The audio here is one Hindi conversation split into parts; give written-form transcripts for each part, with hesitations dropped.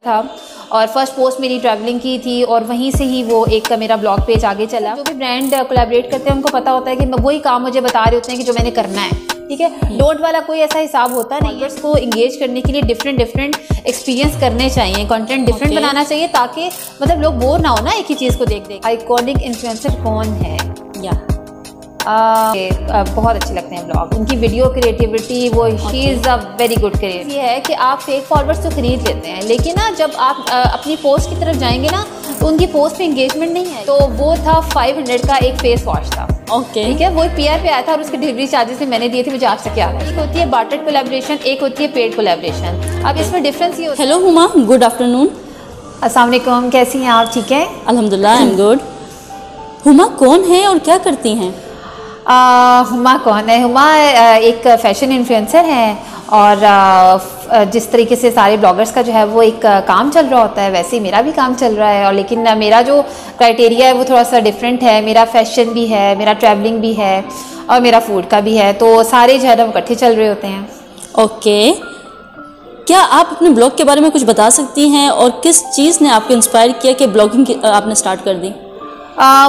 था और फर्स्ट पोस्ट मेरी ट्रैवलिंग की थी और वहीं से ही वो एक मेरा ब्लॉग पेज आगे चला। जो भी ब्रांड कोलैबोरेट करते हैं उनको पता होता है कि वही काम मुझे बता रहे होते हैं कि जो मैंने करना है, ठीक है। डोंट वाला कोई ऐसा हिसाब होता नहीं है। इसको इंगेज करने के लिए डिफरेंट एक्सपीरियंस करने चाहिए, कंटेंट डिफरेंट बनाना चाहिए ताकि मतलब लोग बोर ना हो ना एक ही चीज़ को देख देख। आइकॉनिक इन्फ्लुएंसर कौन है? बहुत अच्छे लगते हैं ब्लॉग, उनकी वीडियो क्रिएटिविटी, वो she is a very good creator. ये है कि आप फेक फॉलोअर्स तो खरीद लेते हैं, लेकिन ना जब आप अपनी पोस्ट की तरफ जाएंगे ना तो उनकी पोस्ट पे एंगेजमेंट नहीं है। तो वो था 500 का एक फेस वॉश था, ठीक है। वो PR पे आया था और उसके डिलीवरी चार्जेस भी मैंने दिए थे, मुझे आज तक याद है। एक होती है बार्टर कोलैबोरेशन, एक होती है पेड कोलैबोरेशन। अब इसमें डिफरेंस ये होता है। Hello Huma, good afternoon. अस्सलाम वालेकुम, कैसी हैं आप? ठीक है, अल्हम्दुलिल्लाह, आई एम गुड। हुमा कौन है और क्या करती हैं? हुमा कौन है? हुमा एक फ़ैशन इन्फ्लुएंसर है और जिस तरीके से सारे ब्लॉगर्स का जो है वो एक काम चल रहा होता है, वैसे ही मेरा भी काम चल रहा है। और लेकिन मेरा जो क्राइटेरिया है वो थोड़ा सा डिफरेंट है। मेरा फैशन भी है, मेरा ट्रैवलिंग भी है और मेरा फूड का भी है, तो सारे जो है ना इकट्ठे चल रहे होते हैं। ओके, क्या आप अपने ब्लॉग के बारे में कुछ बता सकती हैं और किस चीज़ ने आपको इंस्पायर किया कि ब्लॉगिंग आपने स्टार्ट कर दी?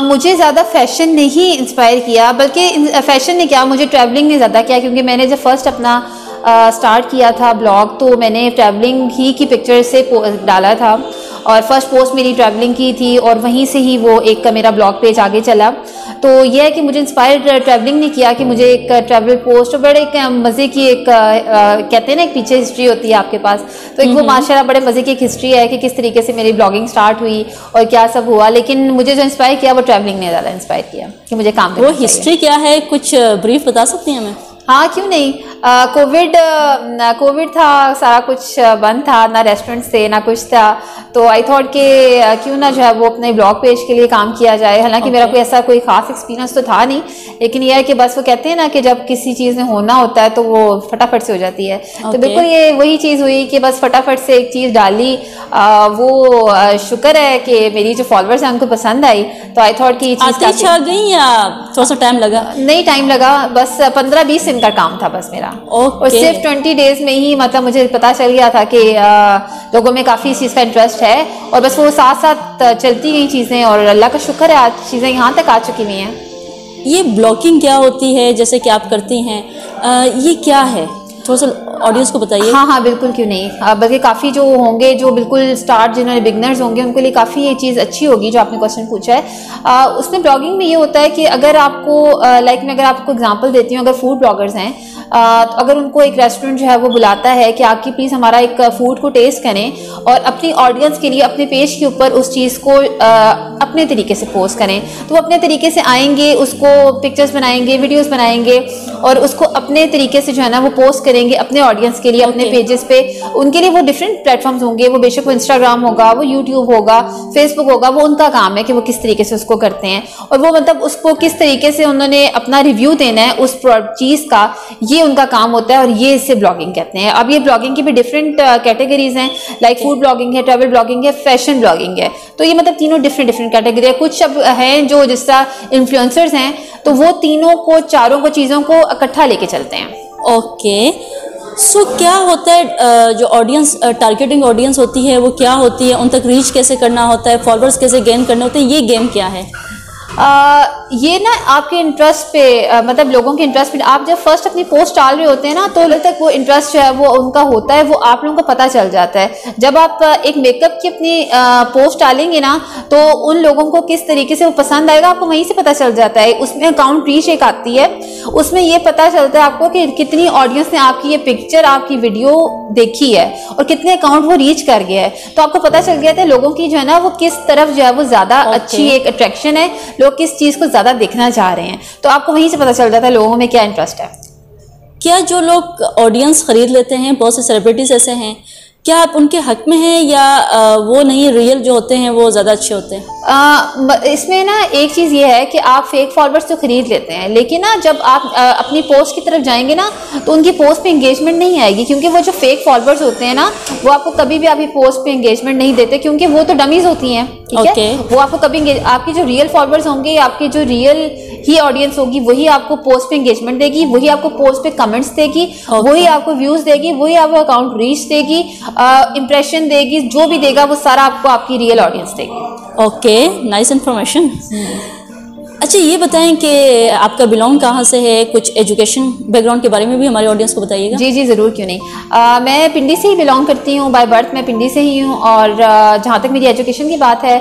मुझे ज़्यादा फ़ैशन ने ही इंस्पायर किया, बल्कि फ़ैशन ने क्या, मुझे ट्रैवलिंग ने ज़्यादा किया, क्योंकि मैंने जब फर्स्ट अपना स्टार्ट किया था ब्लॉग तो मैंने ट्रैवलिंग ही की पिक्चर से डाला था और फर्स्ट पोस्ट मेरी ट्रैवलिंग की थी और वहीं से ही वो एक मेरा ब्लॉग पेज आगे चला। तो यह है कि मुझे इंस्पायर ट्रैवलिंग ने किया कि मुझे एक ट्रैवल पोस्ट और बड़े एक मज़े की एक कहते हैं ना एक पीछे हिस्ट्री होती है आपके पास, तो एक वो माशाल्लाह बड़े मज़े की एक हिस्ट्री है कि किस तरीके से मेरी ब्लॉगिंग स्टार्ट हुई और क्या सब हुआ। लेकिन मुझे जो इंस्पायर किया वो ट्रैवलिंग ने ज़्यादा इंस्पायर किया कि मुझे काम करना। वो हिस्ट्री क्या है, कुछ ब्रीफ बता सकती हैं हमें? हाँ, क्यों नहीं। कोविड था, सारा कुछ बंद था, ना रेस्टोरेंट्स थे ना कुछ था, तो आई थॉट कि क्यों ना जो है वो अपने ब्लॉग पेज के लिए काम किया जाए। हालांकि मेरा कोई ऐसा कोई ख़ास एक्सपीरियंस तो था नहीं, लेकिन यह है कि बस वो कहते हैं ना कि जब किसी चीज़ में होना होता है तो वो फटाफट से हो जाती है। तो बिल्कुल ये वही चीज़ हुई कि बस फटाफट से एक चीज़ डाली। वो शुक्र है कि मेरी जो फॉलोअर्स हैं उनको पसंद आई, तो आई थॉट कि ये चीज़ आ गई या थोड़ा सा टाइम लगा? नहीं, टाइम लगा, बस 15-20 दिन का काम था बस मेरा। और सिर्फ 20 डेज में ही मतलब मुझे पता चल गया था कि लोगों में काफ़ी इस चीज़ का इंटरेस्ट है और बस वो साथ साथ चलती गई चीज़ें और अल्लाह का शुक्र है आज चीज़ें यहाँ तक आ चुकी हुई हैं। ये ब्लॉगिंग क्या होती है जैसे कि आप करती हैं, ये क्या है, थोड़ा सा ऑडियंस को बताइए। हाँ, बिल्कुल, क्यों नहीं। बल्कि काफ़ी जो होंगे जो बिल्कुल स्टार्ट जिन्होंने बिगनर्स होंगे उनके लिए काफ़ी ये चीज़ अच्छी होगी जो आपने क्वेश्चन पूछा है। उसमें ब्लॉगिंग में ये होता है कि अगर आपको लाइक मैं अगर आपको एग्जांपल देती हूँ, अगर फूड ब्लॉगर्स हैं तो अगर उनको एक रेस्टोरेंट जो है वो बुलाता है कि आपकी प्लीज़ हमारा एक फ़ूड को टेस्ट करें और अपनी ऑडियंस के लिए अपने पेज के ऊपर उस चीज़ को अपने तरीके से पोस्ट करें, तो वो अपने तरीके से आएंगे, उसको पिक्चर्स बनाएंगे, वीडियोस बनाएंगे और उसको अपने तरीके से जो है ना वो पोस्ट करेंगे अपने ऑडियंस के लिए अपने पेजेस पे। उनके लिए वो डिफरेंट प्लेटफॉर्म्स होंगे, वो बेशक वो इंस्टाग्राम होगा, वो यूट्यूब होगा, फेसबुक होगा, वो उनका काम है कि वो किस तरीके से उसको करते हैं और वो मतलब उसको किस तरीके से उन्होंने अपना रिव्यू देना है उस चीज़ का, ये उनका काम होता है और ये इसे ब्लॉगिंग कहते हैं। अब ये ब्लॉगिंग की भी डिफरेंट कैटेगरीज हैं, लाइक फूड ब्लॉगिंग है, ट्रैवल ब्लॉगिंग है, फैशन ब्लॉगिंग है, तो ये मतलब तीनों डिफरेंट कैटेगरी है। कुछ अब हैं जो जिस तरह इन्फ्लुएंसर्स हैं तो वो तीनों को चारों को चीज़ों को इकट्ठा लेके चलते हैं। ओके, सो क्या होता है जो ऑडियंस टारगेटिंग ऑडियंस होती है वो क्या होती है, उन तक रीच कैसे करना होता है, फॉलोअर्स कैसे गेन करने होते हैं, ये गेम क्या है? ये ना आपके इंटरेस्ट पे मतलब लोगों के इंटरेस्ट पे, आप जब फर्स्ट अपनी पोस्ट डाल रहे होते हैं ना तो तक वो इंटरेस्ट जो है वो उनका होता है, वो आप लोगों को पता चल जाता है। जब आप एक मेकअप की अपनी पोस्ट डालेंगे ना तो उन लोगों को किस तरीके से वो पसंद आएगा आपको वहीं से पता चल जाता है। उसमें अकाउंट रीच एक आती है, उसमें ये पता चलता है आपको कि कितनी ऑडियंस ने आपकी ये पिक्चर आपकी वीडियो देखी है और कितने अकाउंट वो रीच कर गया है, तो आपको पता चल गया था लोगों की जो है ना वो किस तरफ जो है वो ज़्यादा अच्छी एक अट्रैक्शन है, लोग किस चीज़ को ज़्यादा देखना चाह रहे हैं, तो आपको वहीं से पता चल जाता है लोगों में क्या इंटरेस्ट है। क्या जो लोग ऑडियंस खरीद लेते हैं, बहुत से सेलिब्रिटीज ऐसे हैं, क्या आप उनके हक में हैं या वो नहीं, रियल जो होते हैं वो ज़्यादा अच्छे होते हैं? इसमें ना एक चीज़ ये है कि आप फेक फॉलोअर्स तो खरीद लेते हैं, लेकिन ना जब आप अपनी पोस्ट की तरफ जाएंगे ना तो उनकी पोस्ट पे एंगेजमेंट नहीं आएगी, क्योंकि वो जो फेक फॉलोअर्स होते हैं ना वो आपको कभी भी आपकी पोस्ट पे एंगेजमेंट नहीं देते, क्योंकि वो तो डमीज होती हैं, ठीक है। वो आपको कभी आपकी जो रियल फॉलोअर्स होंगे, आपकी जो रियल ही ऑडियंस होगी, वही आपको पोस्ट पे एंगेजमेंट देगी, वही आपको पोस्ट पे कमेंट्स देगी, वही आपको व्यूज देगी, वही आपको अकाउंट रीच देगी, इंप्रेशन देगी, जो भी देगा वो सारा आपको आपकी रियल ऑडियंस देगी। Okay, nice information. अच्छा, ये बताएं कि आपका बिलोंग कहाँ से है, कुछ एजुकेशन बैकग्राउंड के बारे में भी हमारे ऑडियंस को बताइएगा। जी जी ज़रूर, क्यों नहीं। मैं पिंडी से ही बिलोंग करती हूँ, बाय बर्थ मैं पिंडी से ही हूँ। और जहाँ तक मेरी एजुकेशन की बात है,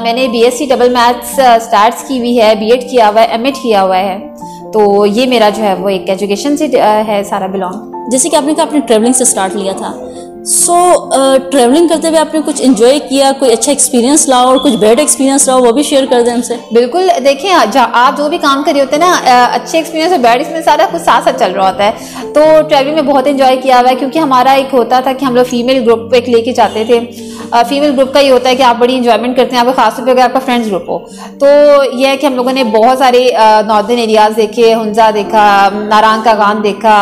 मैंने BSc डबल मैथ्स स्टार्ट्स की हुई है, BEd किया हुआ है, MAd किया हुआ है। तो ये मेरा जो है वो एक एजुकेशन से है सारा बिलोंग। जैसे कि आपने कहा आपने ट्रैवलिंग से स्टार्ट लिया था, सो ट्रैवलिंग करते हुए आपने कुछ एंजॉय किया, कोई अच्छा एक्सपीरियंस रहा और कुछ बैड एक्सपीरियंस रहा, वो भी शेयर कर दें हमसे। बिल्कुल, देखिए आप जो भी काम कर रहे होते हैं ना, अच्छे एक्सपीरियंस और बैड एक्सपीरियंस सारा कुछ साथ साथ चल रहा होता है। तो ट्रैवलिंग में बहुत एंजॉय किया हुआ है, क्योंकि हमारा एक होता था कि हम लोग फीमेल ग्रुप एक लेके जाते थे। फीमेल ग्रुप का ये होता है कि आप बड़ी इंजॉयमेंट करते हैं, आपका खासतौर पर अगर आपका फ्रेंड्स ग्रुप हो। तो यह है कि हम लोगों ने बहुत सारे नॉर्दर्न एरियाज देखे, हुंजा देखा, नारंग का गान देखा,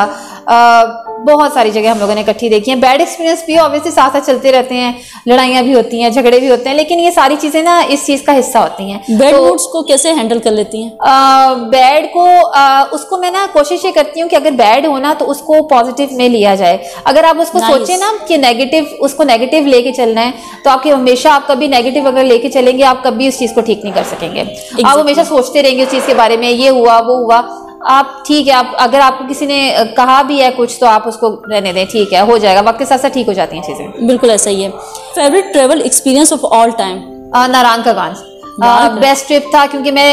बहुत सारी जगह हम लोगों ने इकट्ठी देखी हैं। बैड एक्सपीरियंस भी ऑब्वियसली साथ साथ चलते रहते हैं, लड़ाइयाँ भी होती हैं, झगड़े भी होते हैं, लेकिन ये सारी चीज़ें ना इस चीज़ का हिस्सा होती हैं। बैड मूड्स को कैसे हैंडल कर लेती हैं? बैड को उसको मैं ना कोशिश ये करती हूँ कि अगर बैड हो ना तो उसको पॉजिटिव में लिया जाए। अगर आप उसको सोचें ना कि नेगेटिव, उसको नेगेटिव लेके चलना है, तो आपके हमेशा आप कभी नेगेटिव अगर लेके चलेंगे आप कभी उस चीज़ को ठीक नहीं कर सकेंगे। आप हमेशा सोचते रहेंगे उस चीज़ के बारे में, ये हुआ वो हुआ। आप ठीक है, आप अगर आपको किसी ने कहा भी है कुछ तो आप उसको रहने दें, ठीक है, हो जाएगा, वक्त के साथ साथ ठीक हो जाती हैं चीज़ें। बिल्कुल ऐसा ही है। Favourite travel experience of all time? Narang का गान बेस्ट ट्रिप था, क्योंकि मैं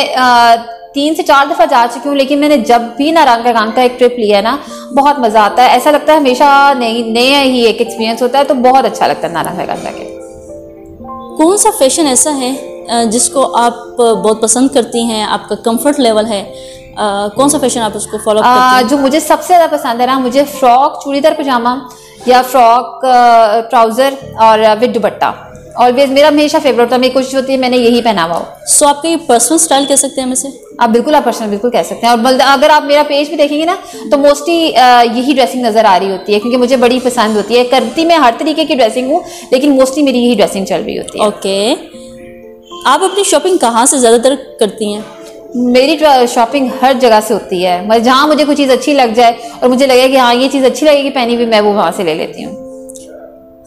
3 से 4 दफ़ा जा चुकी हूँ, लेकिन मैंने जब भी नारंग का गान का एक ट्रिप लिया ना, बहुत मज़ा आता है। ऐसा लगता है हमेशा नया ही एक एक्सपीरियंस होता है, तो बहुत अच्छा लगता है नारंग का गान जाके। कौन सा फैशन ऐसा है जिसको आप बहुत पसंद करती हैं, आपका कंफर्ट लेवल है, कौन सा फैशन आप उसको फॉलो करती हैं? जो मुझे सबसे ज़्यादा पसंद है ना, मुझे फ्रॉक चूड़ीदार पजामा या फ्रॉक ट्राउज़र और विद दुपट्टा ऑलवेज मेरा हमेशा फेवरेट होता है। मेरी कोशिश होती है मैंने यही पहना हुआ हो। सो आपका ये पर्सनल स्टाइल कह सकते हैं हमें से? आप बिल्कुल, आप पर्सनल बिल्कुल कह सकते हैं। और अगर आप मेरा पेज भी देखेंगे ना तो मोस्टली यही ड्रेसिंग नज़र आ रही होती है, क्योंकि मुझे बड़ी पसंद होती है। करती मैं हर तरीके की ड्रेसिंग हूँ, लेकिन मोस्टली मेरी यही ड्रेसिंग चल रही होती है। ओके, आप अपनी शॉपिंग कहाँ से ज़्यादातर करती हैं? मेरी शॉपिंग हर जगह से होती है। जहाँ मुझे कोई चीज़ अच्छी लग जाए और मुझे लगे कि हाँ ये चीज़ अच्छी लगेगी पहनी हुई, मैं वो वहाँ से ले लेती हूँ।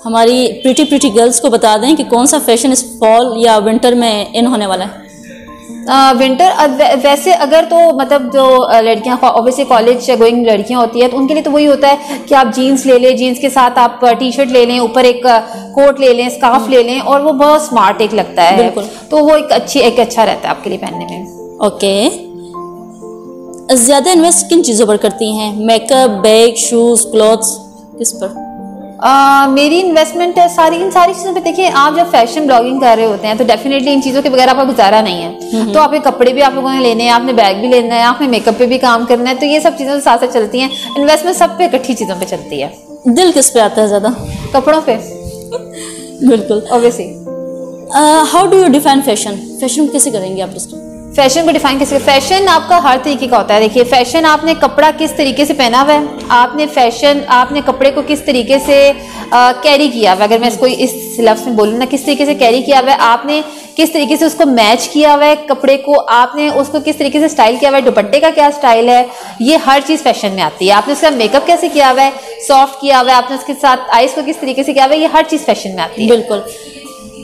हमारी प्रीटी गर्ल्स को बता दें कि कौन सा फैशन इस फॉल या विंटर में इन होने वाला है? विंटर वैसे अगर तो मतलब जो लड़कियां ऑब्वियसली कॉलेज गोइंग लड़कियां होती है तो उनके लिए तो वही होता है कि आप जीन्स ले लें, जीन्स के साथ आप टी-शर्ट ले लें, ऊपर एक कोट ले लें, स्कार्फ ले लें, और वो बहुत स्मार्ट एक लगता है। बिल्कुल। तो वो एक अच्छा रहता है आपके लिए पहनने में। ओके, ज़्यादा इन्वेस्ट किन चीज़ों पर करती हैं? मेकअप, बैग, शूज़, क्लॉथ्स, किस पर? मेरी इन्वेस्टमेंट है इन सारी चीज़ों पे। देखिए, आप जब फैशन ब्लॉगिंग कर रहे होते हैं तो डेफिनेटली इन चीज़ों के बगैर आपका गुजारा नहीं है। तो आपके कपड़े भी आप लोगों ने लेने हैं, आपने बैग भी लेना है, आपने मेकअप पे भी काम करना है, तो ये सब चीज़ें साथ साथ चलती हैं। इन्वेस्टमेंट सब पे इकट्ठी चीज़ों पे चलती है। दिल किस पे आता है ज़्यादा? कपड़ों पे। बिल्कुल, obviously. How do you define fashion? Fashion कैसे करेंगे आप इसको? फैशन को डिफाइन कैसे? फैशन आपका हर तरीके का होता है। देखिए, फैशन आपने कपड़ा किस तरीके से पहना हुआ है, आपने कपड़े को किस तरीके से कैरी किया हुआ है। अगर मैं इसको इस लफ्ज़ में बोलूँ ना, किस तरीके से कैरी किया हुआ है, आपने किस तरीके से उसको मैच किया हुआ है कपड़े को, आपने उसको किस तरीके से स्टाइल किया हुआ है, दुपट्टे का क्या स्टाइल है, ये हर चीज़ फैशन में आती है। आपने उसका मेकअप कैसे किया हुआ है, सॉफ्ट किया हुआ है, आपने उसके साथ आइस को किस तरीके से किया हुआ है, ये हर चीज़ फैशन में आती है। बिल्कुल।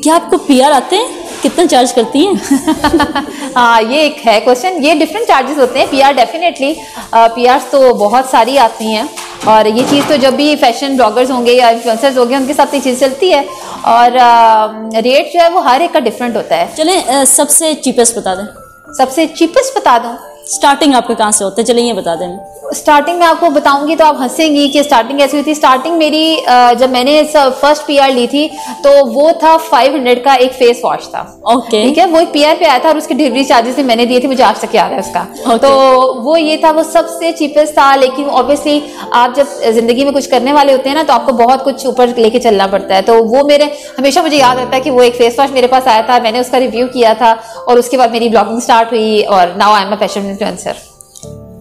क्या आपको PR आते हैं? कितना चार्ज करती हैं? हाँ, ये एक है क्वेश्चन। ये डिफरेंट चार्जेस होते हैं। PR डेफिनेटली PRs तो बहुत सारी आती हैं, और ये चीज़ तो जब भी फैशन ब्लॉगर्स होंगे या इन्फ्लुएंसर्स होंगे उनके साथ ये चीज़ चलती है, और रेट जो है वो हर एक का डिफरेंट होता है। चलें सबसे चीपेस्ट बता दें। सबसे चीपेस्ट बता दूँ? स्टार्टिंग आपके कहाँ से होते हैं, चलिए ये बता दें। स्टार्टिंग में आपको बताऊंगी तो आप हंसेंगी कि स्टार्टिंग कैसी हुई थी। स्टार्टिंग मेरी जब मैंने फर्स्ट PR ली थी तो वो था 500 का एक फेस वॉश था। ओके, ठीक है, वो एक PR पे आया था और उसके डिलीवरी चार्जेस भी मैंने दिए थे, मुझे आज तक याद है उसका। Okay. तो वो ये था, वो सबसे चीपेस्ट था। लेकिन ऑब्वियसली आप जब जिंदगी में कुछ करने वाले होते हैं ना तो आपको बहुत कुछ ऊपर लेके चलना पड़ता है। तो वो हमेशा मुझे याद रहता है कि वो एक फेस वॉश मेरे पास आया था, मैंने उसका रिव्यू किया था, और उसके बाद मेरी ब्लॉगिंग स्टार्ट हुई, और now I am a fashion influencer.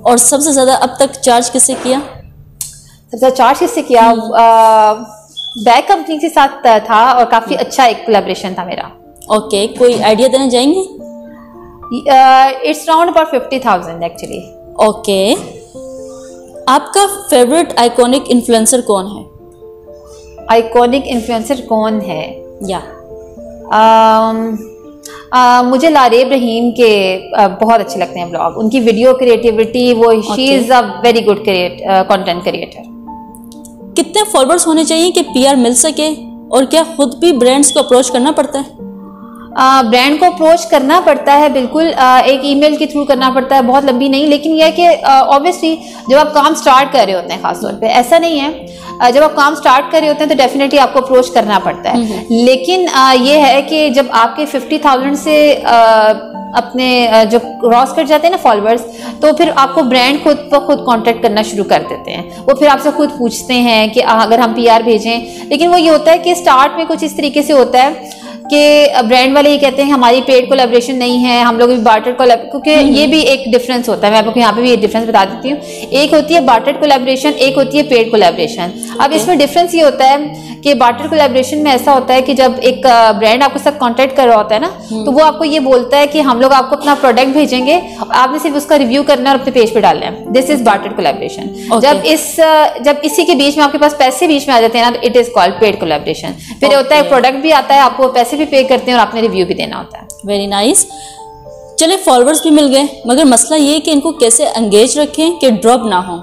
और सबसे ज़्यादा अब तक चार्ज किससे किया? सबसे ज़्यादा चार्ज किससे किया? बैग कंपनी के साथ था, और काफ़ी अच्छा एक कोलैबोरेशन था मेरा। ओके, कोई आइडिया देना चाहेंगे? It's round about 50,000 actually. Okay, आपका फेवरेट आइकॉनिक इन्फ्लुएंसर कौन है? आइकॉनिक इन्फ्लुएंसर कौन है? या मुझे लारेब रहीम के बहुत अच्छे लगते हैं ब्लॉग, उनकी वीडियो क्रिएटिविटी, वो she is a very good content creator. कितने फॉलोअर्स होने चाहिए कि पीआर मिल सके, और क्या खुद भी ब्रांड्स को अप्रोच करना पड़ता है? ब्रांड को अप्रोच करना पड़ता है बिल्कुल, एक ईमेल के थ्रू करना पड़ता है, बहुत लंबी नहीं, लेकिन यह है कि ऑब्वियसली जब आप काम स्टार्ट कर रहे होते हैं, खासतौर पे ऐसा नहीं है, जब आप काम स्टार्ट कर रहे होते हैं तो डेफिनेटली आपको अप्रोच करना पड़ता है। लेकिन ये है कि जब आपके 50,000 से अपने जो क्रॉस कर जाते हैं ना फॉलोअर्स, तो फिर आपको ब्रांड खुद ब खुद कांटेक्ट करना शुरू कर देते हैं। वो फिर आपसे खुद पूछते हैं कि अगर हम पीआर भेजें, लेकिन वो ये होता है कि स्टार्ट में कुछ इस तरीके से होता है कि ब्रांड वाले ये कहते हैं हमारी पेड कोलैबोरेशन नहीं है, हम लोग भी बार्टर कोलैब, क्योंकि ये भी एक डिफरेंस होता है, मैं आपको यहाँ पे भी एक डिफरेंस बता देती हूँ। एक होती है बार्टर कोलैबोरेशन, एक होती है पेड कोलैबोरेशन। अब इसमें डिफरेंस ये होता है कि बार्टर कोलैबोरेशन में ऐसा होता है कि जब एक ब्रांड आपके साथ कॉन्टैक्ट कर रहा होता है ना, तो वो आपको ये बोलता है कि हम लोग आपको अपना प्रोडक्ट भेजेंगे, आपने सिर्फ उसका रिव्यू करना है और अपने पेज पे डालना है। This is barter collaboration. जब इसी के बीच में आपके पास पैसे बीच में आ जाते हैं ना, तो it is called paid collaboration. फिर होता है प्रोडक्ट भी आता है, आपको पैसे भी पे करते हैं और आपने रिव्यू भी देना होता है। Very nice. चले, फॉलोअर्स भी मिल गए, मगर मसला ये है कि इनको कैसे एंगेज रखें कि ड्रॉप ना हो।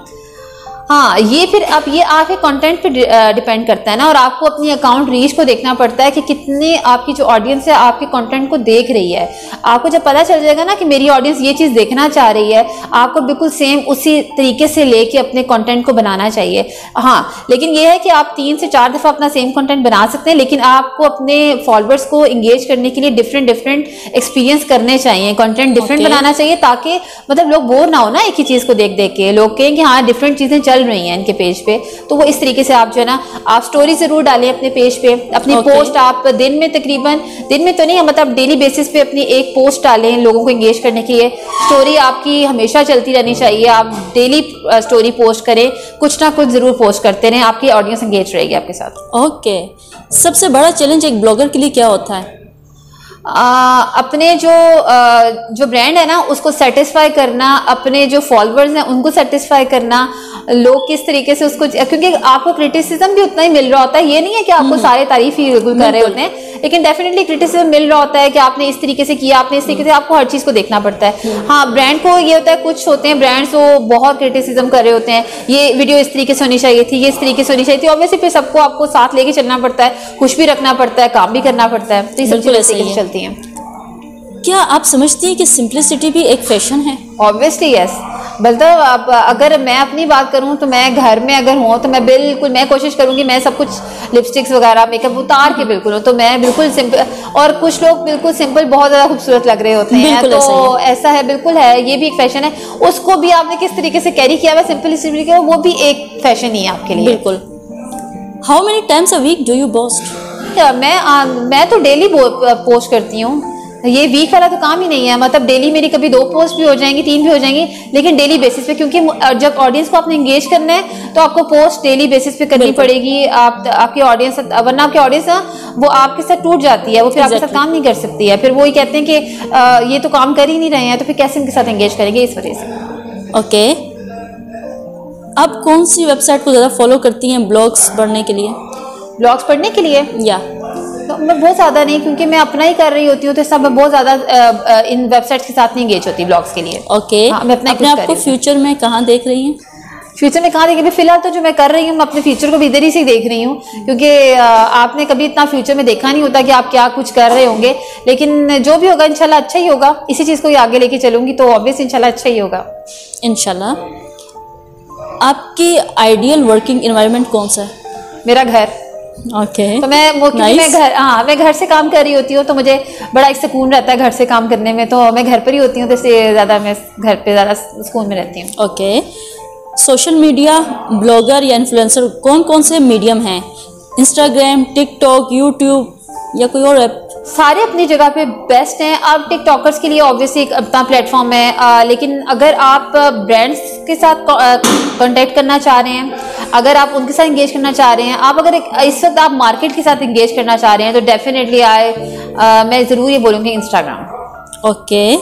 हाँ, ये फिर अब ये आपके कंटेंट पे डिपेंड करता है ना, और आपको अपनी अकाउंट रीच को देखना पड़ता है कि कितने आपकी जो ऑडियंस है आपके कंटेंट को देख रही है। आपको जब पता चल जाएगा ना कि मेरी ऑडियंस ये चीज़ देखना चाह रही है, आपको बिल्कुल सेम उसी तरीके से लेके अपने कंटेंट को बनाना चाहिए। हाँ, लेकिन ये है कि आप 3 से 4 दफ़ा अपना सेम कंटेंट बना सकते हैं, लेकिन आपको अपने फॉलोअर्स को इंगेज करने के लिए डिफरेंट एक्सपीरियंस करने चाहिए, कंटेंट डिफरेंट बनाना चाहिए, ताकि मतलब लोग बोर ना हो ना एक ही चीज़ को देख देख के। लोग कहें कि हाँ डिफरेंट चीज़ें चल रही हैं इनके पेज पे, तो वो इस तरीके से आप जो है ना, आप स्टोरी जरूर डालें अपने पेज पे। अपनी पोस्ट आप दिन में तकरीबन, दिन में तो नहीं, मतलब डेली बेसिस पे अपनी एक पोस्ट डालें लोगों को एंगेज करने के लिए। स्टोरी आपकी हमेशा चलती रहनी चाहिए, आप डेली स्टोरी पोस्ट करें, कुछ ना कुछ जरूर पोस्ट करते रहें, आपकी ऑडियंस एंगेज रहेगी आपके साथ। ओके, सबसे बड़ा चैलेंज एक ब्लॉगर के लिए क्या होता है? अपने जो ब्रांड है ना उसको सेटिस्फाई करना, अपने जो फॉलोअर्स हैं उनको सेटिस्फाई करना, लोग किस तरीके से उसको, क्योंकि आपको क्रिटिसिज्म भी उतना ही मिल रहा होता है। ये नहीं है कि आपको सारे तारीफ ही कर रहे होते हैं, लेकिन डेफिनेटली क्रिटिसिज्म मिल रहा होता है कि आपने इस तरीके से किया, आपने इस तरीके से, आपको हर चीज़ को देखना पड़ता है। हाँ, ब्रांड को ये होता है, कुछ होते हैं ब्रांड्स वो बहुत क्रिटिसिज्म कर रहे होते हैं, ये वीडियो इस तरीके से होनी चाहिए थी, ये इस तरीके से होनी चाहिए थी, ऑब्वियसली फिर सबको आपको साथ लेके चलना पड़ता है, खुश भी रखना पड़ता है, काम भी करना पड़ता है, तो ये सब चीज़ें चलती हैं। क्या आप समझती हैं कि सिंप्लिसिटी भी एक फैशन है? Obviously yes. मतलब अब अगर मैं अपनी बात करूं तो मैं घर में अगर हूं तो मैं बिल्कुल, मैं कोशिश करूंगी मैं सब कुछ लिपस्टिक्स वगैरह मेकअप उतार के बिल्कुल हूं, तो मैं बिल्कुल सिंपल, और कुछ लोग बिल्कुल सिंपल बहुत ज़्यादा खूबसूरत लग रहे होते हैं, तो ऐसा है, बिल्कुल है, ये भी एक फैशन है। उसको भी आपने किस तरीके से कैरी किया हुआ सिंपलिसिटी का, वो भी एक फैशन ही है आपके लिए। बिल्कुल। How many times a week do you post? मैं तो डेली पोस्ट करती हूँ, ये वीक वाला तो काम ही नहीं है, मतलब डेली मेरी कभी 2 पोस्ट भी हो जाएंगी, 3 भी हो जाएंगी, लेकिन डेली बेसिस पे, क्योंकि जब ऑडियंस को आपने एंगेज करना है तो आपको पोस्ट डेली बेसिस पे करनी पड़ेगी। आपकी ऑडियंस, वरना आपकी ऑडियंस वो आपके साथ टूट जाती है, वो फिर आपके साथ काम नहीं कर सकती है, फिर वो ही कहते हैं कि ये तो काम कर ही नहीं रहे हैं, तो फिर कैसे इनके साथ एंगेज करेंगे, इस वजह से। ओके, आप कौन सी वेबसाइट को ज़्यादा फॉलो करती हैं ब्लॉग्स पढ़ने के लिए? ब्लॉग्स पढ़ने के लिए या तो मैं बहुत ज़्यादा नहीं, क्योंकि मैं अपना ही कर रही होती हूँ, तो सब मैं बहुत ज़्यादा इन वेबसाइट्स के साथ नहीं एंगेज होती ब्लॉग्स के लिए। ओके, हाँ, मैं अपने आप को फ्यूचर में कहाँ देख रही हैं? फ्यूचर में कहाँ देखेंगे, फिलहाल तो जो मैं कर रही हूँ, मैं अपने फ्यूचर को भी इधर ही से देख रही हूँ, क्योंकि आपने कभी इतना फ्यूचर में देखा नहीं होता कि आप क्या कुछ कर रहे होंगे, लेकिन जो भी होगा इंशाल्लाह अच्छा ही होगा। इसी चीज़ को आगे लेके चलूंगी तो ऑब्वियस इंशाल्लाह अच्छा ही होगा इंशाल्लाह। आपकी आइडियल वर्किंग एनवायरनमेंट कौन सा है? मेरा घर। ओके, तो मैं घर से काम कर रही होती हूँ, तो मुझे बड़ा एक सुकून रहता है घर से काम करने में, तो मैं घर पर ही होती हूँ, तो इससे ज़्यादा मैं घर पे ज़्यादा सुकून में रहती हूँ। ओके, सोशल मीडिया ब्लॉगर या इन्फ्लुएंसर कौन कौन से मीडियम हैं? इंस्टाग्राम, टिकटॉक, यूट्यूब या कोई और ऐप? सारे अपनी जगह पे बेस्ट हैं। अब टिकटॉकर्स के लिए ऑब्वियसली एक अपना प्लेटफॉर्म है, लेकिन अगर आप ब्रांड्स के साथ कांटेक्ट करना चाह रहे हैं, अगर आप उनके साथ इंगेज करना चाह रहे हैं, आप अगर इस वक्त आप मार्केट के साथ इंगेज करना चाह रहे हैं, तो डेफिनेटली मैं ज़रूर ये बोलूँगी इंस्टाग्राम। ओके,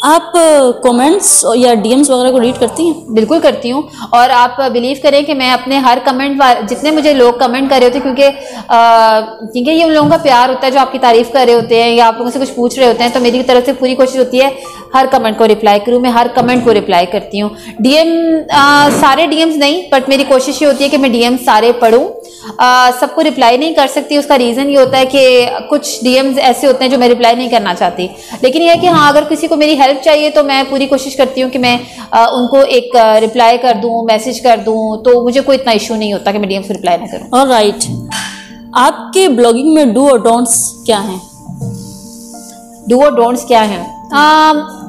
आप कमेंट्स या डीएम्स वगैरह को रीड करती हैं? बिल्कुल करती हूँ, और आप बिलीव करें कि मैं अपने हर कमेंट, जितने मुझे लोग कमेंट कर रहे होते हैं, क्योंकि ये उन लोगों का प्यार होता है जो आपकी तारीफ कर रहे होते हैं या आप लोगों से कुछ पूछ रहे होते हैं, तो मेरी तरफ से पूरी कोशिश होती है हर कमेंट को रिप्लाई करूँ, मैं हर कमेंट को रिप्लाई करती हूँ। डीएम सारे डीएम्स नहीं, बट मेरी कोशिश ये होती है कि मैं डीएम सारे पढूं। सबको रिप्लाई नहीं कर सकती, उसका रीज़न ये होता है कि कुछ डीएम्स ऐसे होते हैं जो मैं रिप्लाई नहीं करना चाहती, लेकिन यह है कि हाँ, अगर किसी को मेरी हेल्प चाहिए तो मैं पूरी कोशिश करती हूँ कि मैं उनको एक रिप्लाई कर दूँ, मैसेज कर दूँ, तो मुझे कोई इतना इशू नहीं होता कि मैं डीएम्स को रिप्लाई ना करूँ। ऑलराइट, आपके ब्लॉगिंग में डू और डोंट्स क्या हैं? डू और डोंट्स क्या हैं?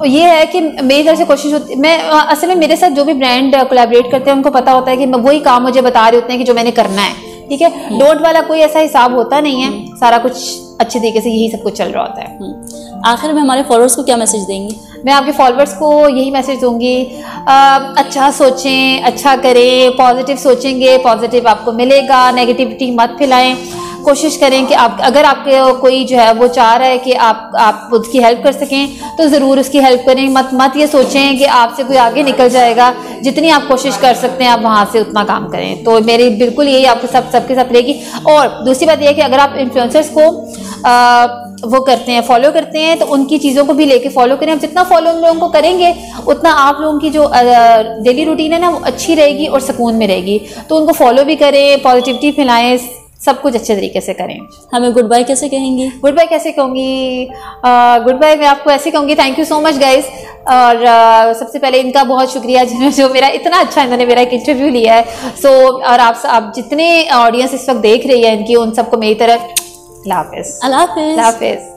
ये है कि मेरी तरफ से कोशिश होती, मैं असल में मेरे साथ जो भी ब्रांड कोलैबोरेट करते हैं उनको पता होता है कि वही काम मुझे बता रहे होते हैं कि जो मैंने करना है, ठीक है। डोंट वाला कोई ऐसा हिसाब होता नहीं है, सारा कुछ अच्छे तरीके से यही सब कुछ चल रहा होता है। आखिर में हमारे फॉलोअर्स को क्या मैसेज देंगी? मैं आपके फॉलोअर्स को यही मैसेज दूंगी, अच्छा सोचें, अच्छा करें, पॉजिटिव सोचेंगे पॉजिटिव आपको मिलेगा, नेगेटिविटी मत फैलाएं। कोशिश करें कि आप, अगर आपके कोई जो है वो चाह रहा है कि आप उसकी हेल्प कर सकें तो ज़रूर उसकी हेल्प करें। मत ये सोचें कि आपसे कोई आगे निकल जाएगा, जितनी आप कोशिश कर सकते हैं आप वहाँ से उतना काम करें। तो मेरी बिल्कुल यही आपके सबके साथ रहेगी। और दूसरी बात यह है कि अगर आप इन्फ्लुएंसर्स को वो करते हैं, फॉलो करते हैं, तो उनकी चीज़ों को भी लेके फॉलो करें। आप जितना फॉलो उन लोगों को करेंगे उतना आप लोगों की जो डेली रूटीन है ना वो अच्छी रहेगी और सुकून में रहेगी। तो उनको फॉलो भी करें, पॉजिटिविटी फैलाएं, सब कुछ अच्छे तरीके से करें। हमें गुड बाय कैसे कहेंगी? गुड बाय कैसे कहूँगी? गुड बाय मैं आपको ऐसे कहूँगी, thank you so much guys. और सबसे पहले इनका बहुत शुक्रिया जो मेरा इतना अच्छा इन्होंने मेरा एक इंटरव्यू लिया है। सो और आप जितने ऑडियंस इस वक्त देख रही है इनकी, उन सबको मेरी तरफ अल्लाह हाफिज़। अल्लाह हाफिज़। अल्लाह हाफिज़।